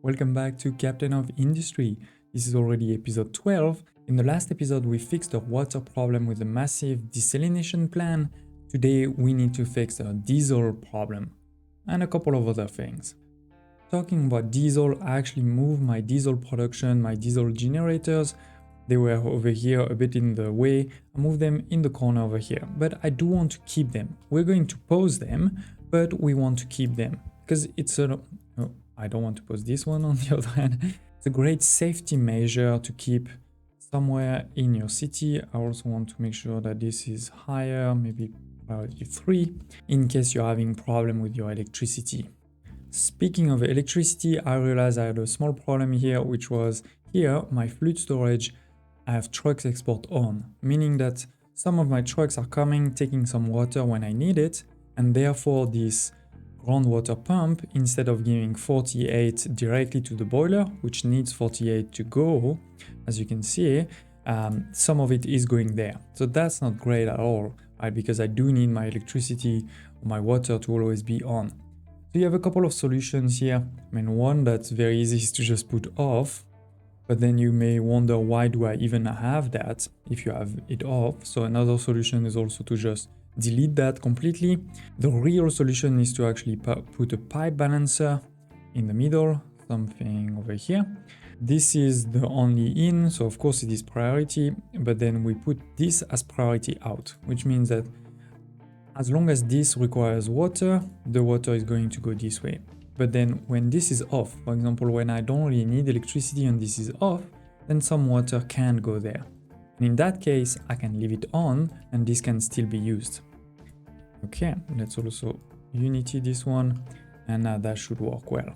Welcome back to Captain of Industry. This is already episode 12. In the last episode, we fixed the water problem with a massive desalination plant. Today, we need to fix the diesel problem and a couple of other things. Talking about diesel, I actually moved my diesel production, my diesel generators. They were over here a bit in the way. I moved them in the corner over here, but I do want to keep them. We're going to pause them, but we want to keep them because it's a... Oh, I don't want to pause this one on the other hand. It's a great safety measure to keep somewhere in your city. I also want to make sure that this is higher, maybe priority 3, in case you're having problem with your electricity. Speaking of electricity, I realized I had a small problem here, which was here, my fluid storage, I have trucks export on, meaning that some of my trucks are coming, taking some water when I need it, and therefore this groundwater pump, instead of giving 48 directly to the boiler, which needs 48 to go, as you can see, some of it is going there. So that's not great at all, right? Because I do need my electricity or my water to always be on. So you have a couple of solutions here. I mean, one that's very easy is to just put off, but then you may wonder, why do I even have that if you have it off? So another solution is also to just delete that completely. The real solution is to actually put a pipe balancer in the middle, something over here. This is the only in, so of course it is priority, but then we put this as priority out, which means that as long as this requires water, the water is going to go this way. But then when this is off, for example, when I don't really need electricity and this is off, then some water can go there. And in that case, I can leave it on and this can still be used. Okay, let's also unity this one, and that should work well.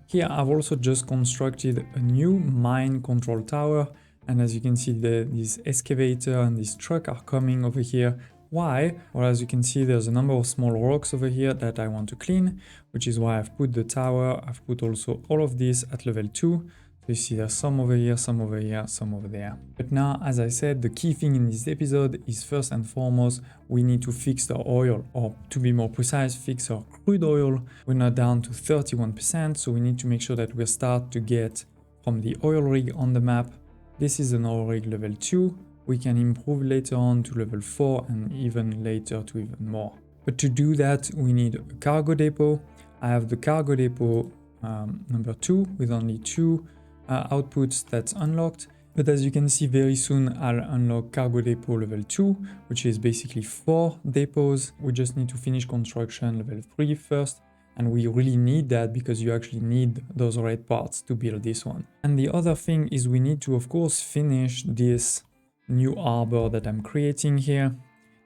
Here I've also just constructed a new mine control tower, and as you can see, this excavator and this truck are coming over here. Why? Well, as you can see, there's a number of small rocks over here that I want to clean, which is why I've put the tower. I've put also all of this at level 2. So you see there's some over here, some over here, some over there. But now, as I said, the key thing in this episode is first and foremost, we need to fix the oil, or to be more precise, fix our crude oil. We're now down to 31%, so we need to make sure that we start to get from the oil rig on the map. This is an oil rig level 2. We can improve later on to level 4 and even later to even more. But to do that, we need a cargo depot. I have the cargo depot number 2 with only 2 outputs that's unlocked. But as you can see, very soon I'll unlock cargo depot level 2, which is basically 4 depots. We just need to finish construction level 3 first. And we really need that because you actually need those red parts to build this one. And the other thing is we need to, of course, finish this new harbor that I'm creating here.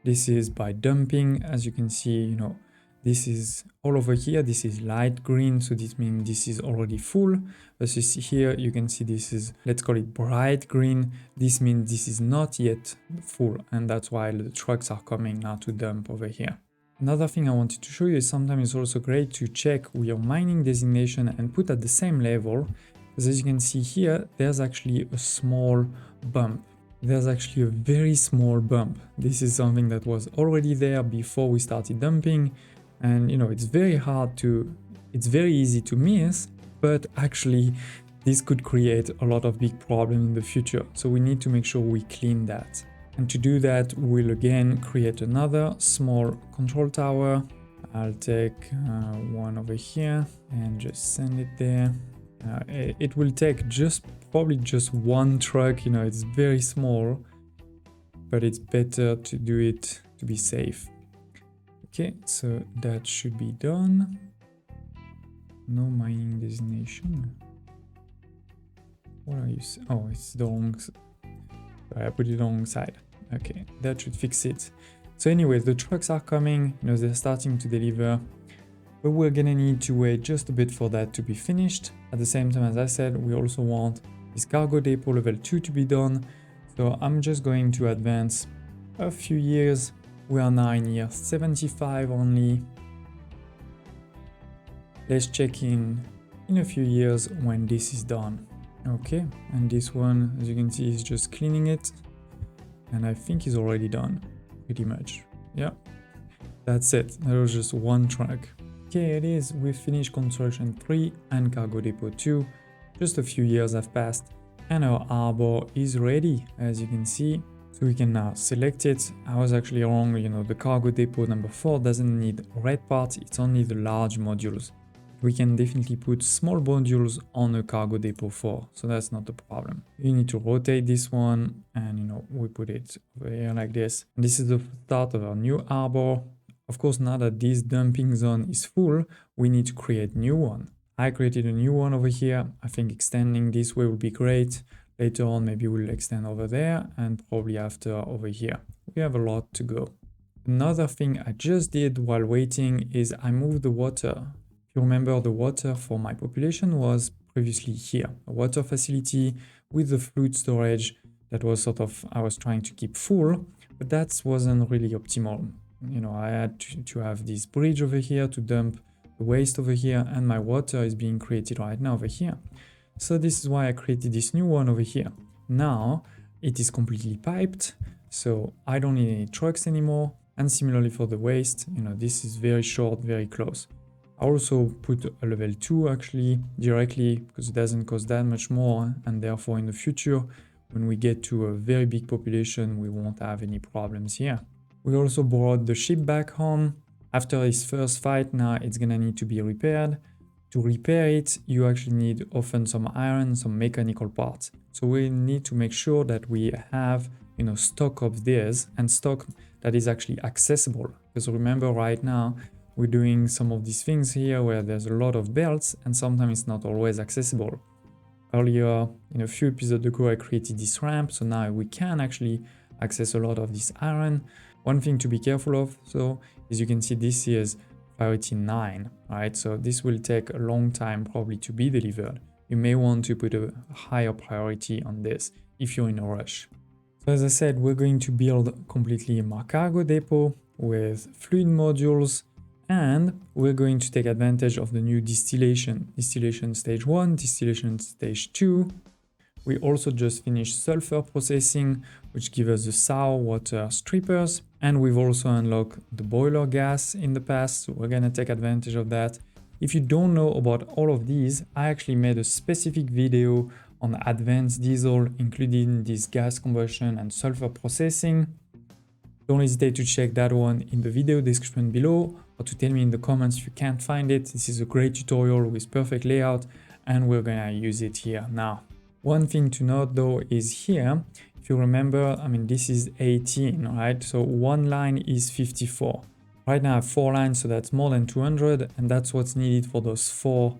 This is by dumping. As you can see, this is all over here. This is light green, so this means this is already full. Versus here, you can see this is, let's call it bright green. This means this is not yet full, and that's why the trucks are coming now to dump over here. Another thing I wanted to show you is sometimes it's also great to check your mining designation and put at the same level, because as you can see here, there's actually a small bump. There's actually a very small bump. This is something that was already there before we started dumping. And it's very easy to miss, but actually this could create a lot of big problems in the future. So we need to make sure we clean that. And to do that, we'll again create another small control tower. I'll take one over here and just send it there. It will take probably just one truck, it's very small, but it's better to do it to be safe. Okay, so that should be done. No mining designation. What are you? Oh, it's the wrong. Sorry, I put it on the wrong side. Okay, that should fix it. So anyways, the trucks are coming, they're starting to deliver. But we're gonna need to wait just a bit for that to be finished. At the same time, as I said, we also want this cargo depot level 2 to be done. So I'm just going to advance a few years. We are now in year 75 only. Let's check in a few years when this is done. Okay, and this one, as you can see, is just cleaning it. And I think it's already done, pretty much. Yeah, that's it. That was just one truck. Okay, it is. We've finished construction 3 and cargo depot 2. Just a few years have passed and our harbor is ready, as you can see. So we can now select it. I was actually wrong, the cargo depot number 4 doesn't need red parts, it's only the large modules. We can definitely put small modules on a cargo depot 4, so that's not a problem. You need to rotate this one and we put it over here like this. And this is the start of our new harbor. Of course, now that this dumping zone is full, we need to create a new one. I created a new one over here. I think extending this way will be great. Later on, maybe we'll extend over there and probably after over here. We have a lot to go. Another thing I just did while waiting is I moved the water. If you remember, the water for my population was previously here, a water facility with the fluid storage that was I was trying to keep full, but that wasn't really optimal. I had to have this bridge over here to dump the waste over here, and my water is being created right now over here. So this is why I created this new one over here. Now it is completely piped, so I don't need any trucks anymore. And similarly for the waste, this is very short, very close. I also put a level 2 actually directly because it doesn't cost that much more, and therefore in the future, when we get to a very big population, we won't have any problems here. We also brought the ship back home. After this first fight, now it's gonna need to be repaired. To repair it, you actually need often some iron, some mechanical parts. So we need to make sure that we have, stock of this and stock that is actually accessible. Because remember right now, we're doing some of these things here where there's a lot of belts and sometimes it's not always accessible. Earlier, in a few episodes ago, I created this ramp. So now we can actually access a lot of this iron. One thing to be careful of, so as you can see, this is priority 9, right? So this will take a long time probably to be delivered. You may want to put a higher priority on this if you're in a rush. So as I said, we're going to build completely a cargo depot with fluid modules, and we're going to take advantage of the new distillation stage 1, distillation stage 2. We also just finished sulfur processing, which gives us the sour water strippers. And we've also unlocked the boiler gas in the past, so we're gonna take advantage of that. If you don't know about all of these, I actually made a specific video on advanced diesel, including this gas combustion and sulfur processing. Don't hesitate to check that one in the video description below, or to tell me in the comments if you can't find it. This is a great tutorial with perfect layout, and we're gonna use it here now. One thing to note though is here, if you remember, this is 18, right? So one line is 54. Right now I have 4 lines, so that's more than 200, and that's what's needed for those 4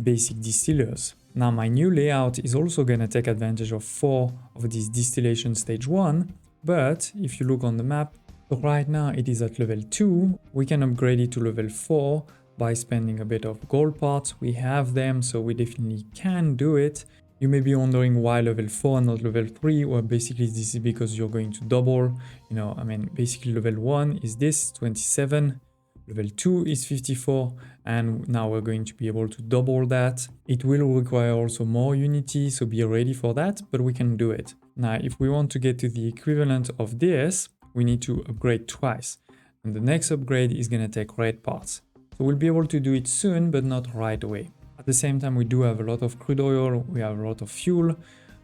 basic distillers. Now my new layout is also gonna take advantage of 4 of these distillation stage 1, but if you look on the map, right now it is at level 2. We can upgrade it to level 4 by spending a bit of gold parts. We have them, so we definitely can do it. You may be wondering why level 4 and not level 3. Well, basically this is because you're going to double. Basically level 1 is this, 27. Level 2 is 54. And now we're going to be able to double that. It will require also more unity, so be ready for that, but we can do it. Now, if we want to get to the equivalent of this, we need to upgrade twice. And the next upgrade is going to take red parts. So we'll be able to do it soon, but not right away. At the same time, we do have a lot of crude oil, we have a lot of fuel,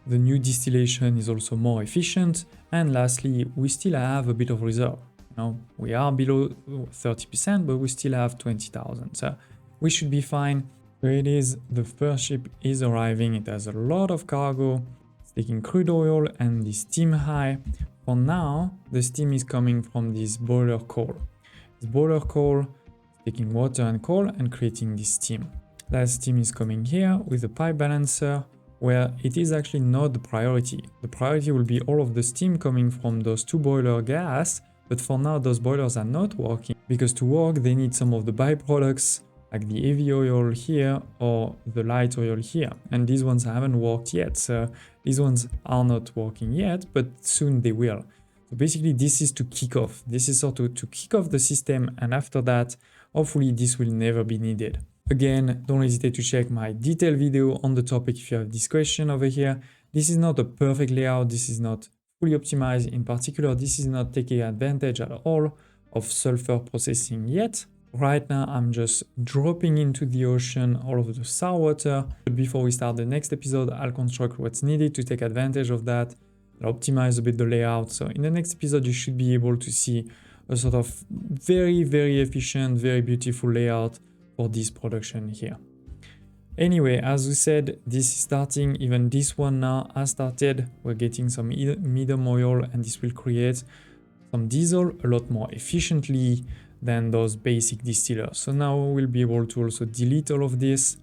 the new distillation is also more efficient, and lastly, we still have a bit of reserve. We are below 30%, but we still have 20,000, so we should be fine. So it is, the first ship is arriving, it has a lot of cargo, it's taking crude oil and the steam high. For now, the steam is coming from this boiler coal. This boiler coal is taking water and coal and creating this steam. That steam is coming here with a pipe balancer, where it is actually not the priority. The priority will be all of the steam coming from those 2 boiler gas, but for now those boilers are not working, because to work they need some of the byproducts like the heavy oil here or the light oil here, and these ones haven't worked yet. So these ones are not working yet, but soon they will. So basically this is to kick off. This is sort of to kick off the system, and after that, hopefully this will never be needed. Again, don't hesitate to check my detailed video on the topic if you have this question over here. This is not a perfect layout, this is not fully optimized. In particular, this is not taking advantage at all of sulfur processing yet, Right now, I'm just dropping into the ocean all of the sour water. But before we start the next episode, I'll construct what's needed to take advantage of that, optimize a bit the layout. So in the next episode, you should be able to see a sort of very, very efficient, very beautiful layout for this production here. Anyway, as we said, this is starting, even this one now has started. We're getting some medium oil, and this will create some diesel a lot more efficiently than those basic distillers. So now we'll be able to also delete all of this.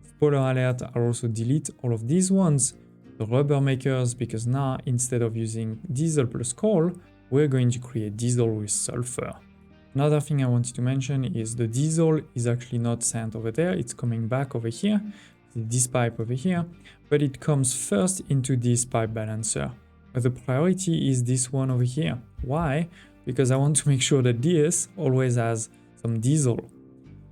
Spoiler alert, I'll also delete all of these ones, the rubber makers, because now instead of using diesel plus coal, we're going to create diesel with sulfur. Another thing I wanted to mention is the diesel is actually not sent over there, it's coming back over here, this pipe over here, but it comes first into this pipe balancer. But the priority is this one over here. Why? Because I want to make sure that this always has some diesel.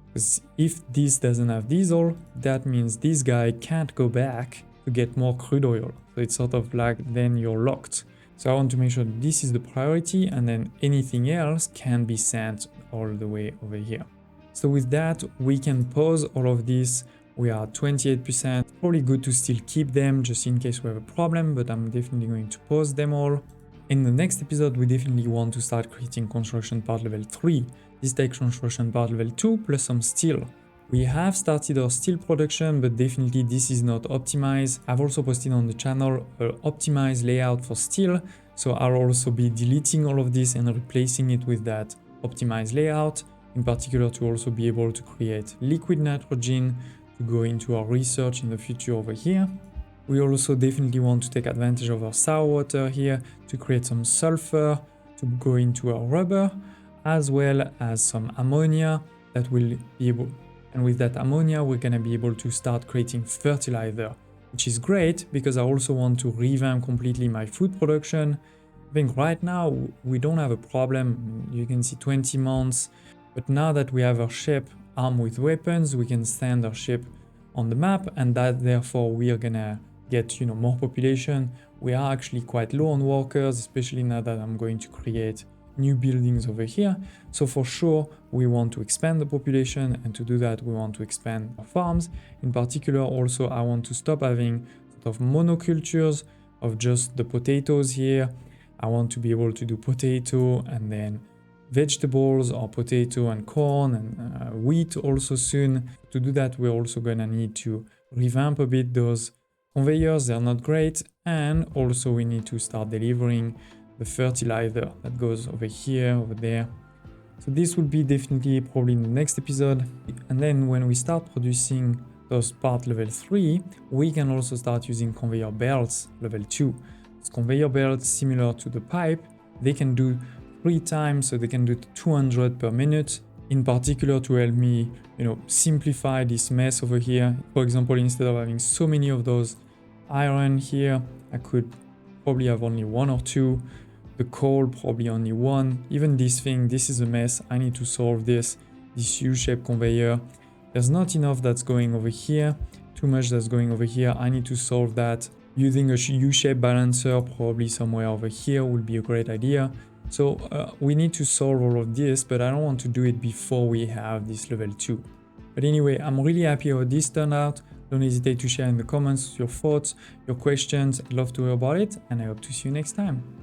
Because if this doesn't have diesel, that means this guy can't go back to get more crude oil. So it's sort of like then you're locked. So I want to make sure that this is the priority, and then anything else can be sent all the way over here. So with that, we can pause all of this. We are at 28%. Probably good to still keep them just in case we have a problem, but I'm definitely going to pause them all. In the next episode, we definitely want to start creating construction part level 3. This takes construction part level 2 plus some steel. We have started our steel production, but definitely this is not optimized. I've also posted on the channel an optimized layout for steel, so I'll also be deleting all of this and replacing it with that optimized layout, in particular to also be able to create liquid nitrogen to go into our research in the future over here. We also definitely want to take advantage of our sour water here to create some sulfur to go into our rubber, as well as some ammonia that will be able. And with that ammonia, we're going to be able to start creating fertilizer, which is great because I also want to revamp completely my food production. I think right now we don't have a problem. You can see 20 months, but now that we have our ship armed with weapons, we can stand our ship on the map, and that therefore we are going to get, more population. We are actually quite low on workers, especially now that I'm going to create new buildings over here. So for sure, we want to expand the population, and to do that, we want to expand our farms. In particular, also, I want to stop having sort of monocultures of just the potatoes here. I want to be able to do potato and then vegetables, or potato and corn and wheat also soon. To do that, we're also gonna need to revamp a bit those conveyors. They're not great. And also we need to start delivering the fertilizer that goes over here, over there. So this will be definitely probably in the next episode. And then when we start producing those part level 3, we can also start using conveyor belts level 2. It's conveyor belts similar to the pipe. They can do 3 times, so they can do 200 per minute. In particular to help me, simplify this mess over here. For example, instead of having so many of those iron here, I could probably have only 1 or 2. The coal, probably only 1. Even this thing, this is a mess. I need to solve this U-shaped conveyor. There's not enough that's going over here, too much that's going over here. I need to solve that. Using a U-shaped balancer probably somewhere over here would be a great idea. So we need to solve all of this, but I don't want to do it before we have this level 2. But anyway, I'm really happy how this turned out. Don't hesitate to share in the comments your thoughts, your questions. I'd love to hear about it, and I hope to see you next time.